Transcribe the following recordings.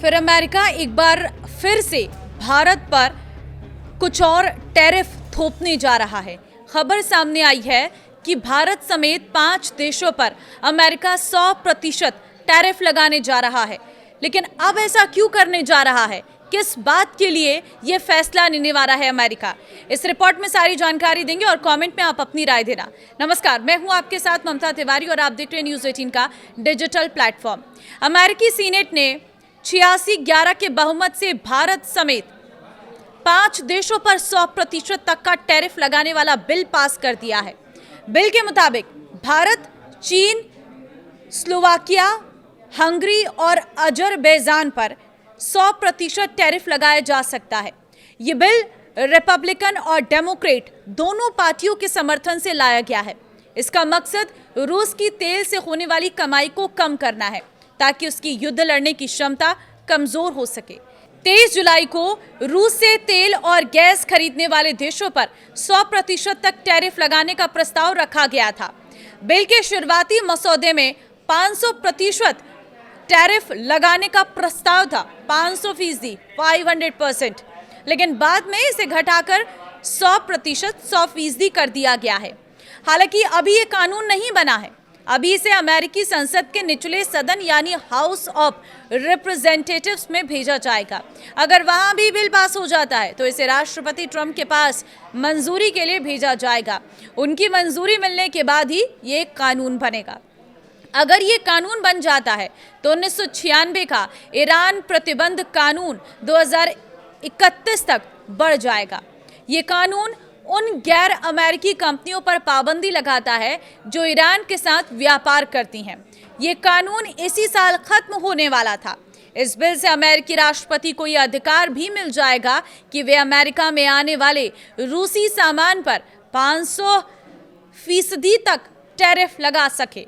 फिर अमेरिका एक बार फिर से भारत पर कुछ और टैरिफ थोपने जा रहा है। खबर सामने आई है कि भारत समेत 5 देशों पर अमेरिका 100% टैरिफ लगाने जा रहा है। लेकिन अब ऐसा क्यों करने जा रहा है, किस बात के लिए यह फैसला लेने वाला है अमेरिका, इस रिपोर्ट में सारी जानकारी देंगे और कमेंट में आप अपनी राय देना। नमस्कार, मैं हूं आपके साथ ममता तिवारी और आप देख रहे हैं न्यूज़ 18 का डिजिटल प्लेटफॉर्म। अमेरिकी सीनेट ने 86-11 के बहुमत से भारत समेत 5 देशों पर 100% तक का टैरिफ लगाने वाला बिल पास कर दिया है। बिल के मुताबिक भारत, चीन, स्लोवाकिया, हंगरी और अजरबैजान पर 100% टैरिफ लगाया जा सकता है। ये बिल रिपब्लिकन और डेमोक्रेट दोनों पार्टियों के समर्थन से लाया गया है। इसका मकसद रूस की तेल से होने वाली कमाई को कम करना है ताकि उसकी युद्ध लड़ने की क्षमता कमजोर हो सके। 23 जुलाई को रूस से तेल और गैस खरीदने वाले देशों पर 100% तक टैरिफ लगाने का प्रस्ताव रखा गया था। बिल के शुरुआती मसौदे में 500% टैरिफ लगाने का प्रस्ताव था, 500%, 500%, लेकिन बाद में इसे घटाकर 100% कर दिया गया है। हालांकि अभी ये कानून नहीं बना है, अभी इसे अमेरिकी संसद के निचले सदन यानी हाउस ऑफ रिप्रेजेंटेटिव्स में भेजा जाएगा। अगर वहां भी बिल पास हो जाता है तो इसे राष्ट्रपति ट्रंप के पास मंजूरी के लिए भेजा जाएगा। उनकी मंजूरी मिलने के बाद ही ये कानून बनेगा। अगर ये कानून बन जाता है तो 1996 का ईरान प्रतिबंध कानून 2031 तक बढ़ जाएगा। ये कानून उन गैर अमेरिकी कंपनियों पर पाबंदी लगाता है जो ईरान के साथ व्यापार करती हैं। ये कानून इसी साल खत्म होने वाला था। इस बिल से अमेरिकी राष्ट्रपति को यह अधिकार भी मिल जाएगा कि वे अमेरिका में आने वाले रूसी सामान पर 500% तक टैरिफ लगा सके।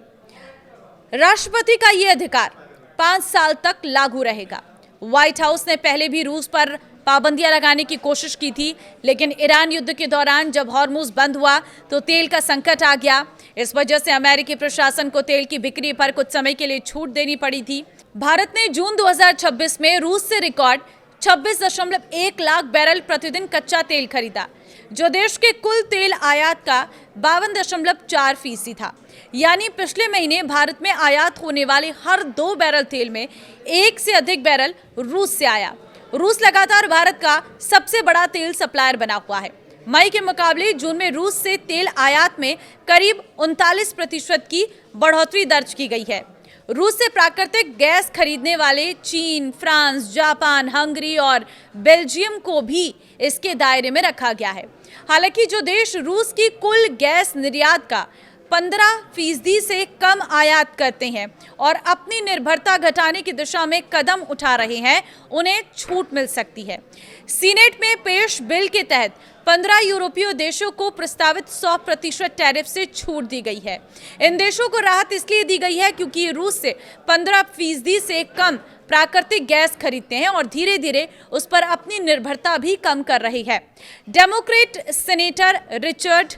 राष्ट्रपति का यह अधिकार 5 साल तक लागू रहेगा। व्हाइट हाउस ने पहले भी रूस पर पाबंदियां लगाने की कोशिश की थी, लेकिन ईरान युद्ध के दौरान जब हॉर्मुज बंद हुआ तो तेल का संकट आ गया। इस वजह से अमेरिकी प्रशासन को तेल की बिक्री पर कुछ समय के लिए छूट देनी पड़ी थी। भारत ने जून 2026 में रूस से रिकॉर्ड 26.1 लाख बैरल प्रतिदिन कच्चा तेल खरीदा, जो देश के कुल तेल आयात का 52.4% था। यानी पिछले महीने भारत में आयात होने वाले हर 2 बैरल तेल में 1 से अधिक बैरल रूस से आया। रूस लगातार भारत का सबसे बड़ा तेल सप्लायर बना हुआ है। मई के मुकाबले जून में रूस से तेल आयात में करीब 39% की बढ़ोतरी दर्ज की गई है। रूस से प्राकृतिक गैस खरीदने वाले चीन, फ्रांस, जापान, हंगरी और बेल्जियम को भी इसके दायरे में रखा गया है। हालांकि जो देश रूस की कुल गैस निर्यात का 15% से कम आयात करते हैं और अपनी निर्भरता घटाने की दिशा में कदम उठा रहे हैं, उन्हें छूट मिल सकती है। सीनेट में पेश बिल के तहत 15 यूरोपीय देशों को प्रस्तावित 100% टैरिफ से छूट दी गई है। इन देशों को राहत इसलिए दी गई है क्योंकि रूस से 15% से कम प्राकृतिक गैस खरीदते हैं और धीरे धीरे उस पर अपनी निर्भरता भी कम कर रही है। डेमोक्रेट सेनेटर रिचर्ड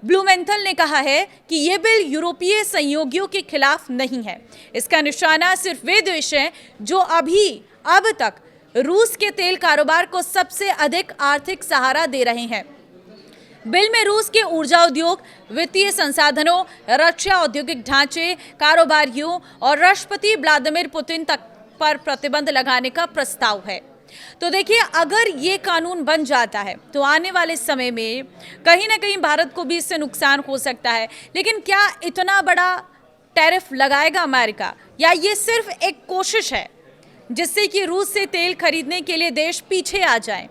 ब्लूमेंथल ने कहा है कि यह बिल यूरोपीय सहयोगियों के खिलाफ नहीं है। इसका निशाना सिर्फ वे देश हैं जो अब तक रूस के तेल कारोबार को सबसे अधिक आर्थिक सहारा दे रहे हैं। बिल में रूस के ऊर्जा उद्योग, वित्तीय संसाधनों, रक्षा औद्योगिक ढांचे, कारोबारियों और राष्ट्रपति व्लादिमीर पुतिन तक पर प्रतिबंध लगाने का प्रस्ताव है। तो देखिए, अगर ये कानून बन जाता है तो आने वाले समय में कहीं ना कहीं भारत को भी इससे नुकसान हो सकता है। लेकिन क्या इतना बड़ा टैरिफ लगाएगा अमेरिका, या ये सिर्फ एक कोशिश है जिससे कि रूस से तेल खरीदने के लिए देश पीछे आ जाए?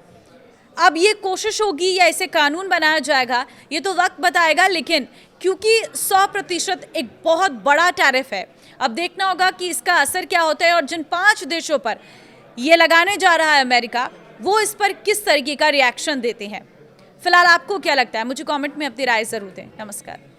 अब ये कोशिश होगी या इसे कानून बनाया जाएगा, ये तो वक्त बताएगा। लेकिन क्योंकि 100% एक बहुत बड़ा टैरिफ है, अब देखना होगा कि इसका असर क्या होता है और जिन 5 देशों पर ये लगाने जा रहा है अमेरिका, वो इस पर किस तरीके का रिएक्शन देते हैं। फिलहाल आपको क्या लगता है, मुझे कमेंट में अपनी राय जरूर दें। नमस्कार।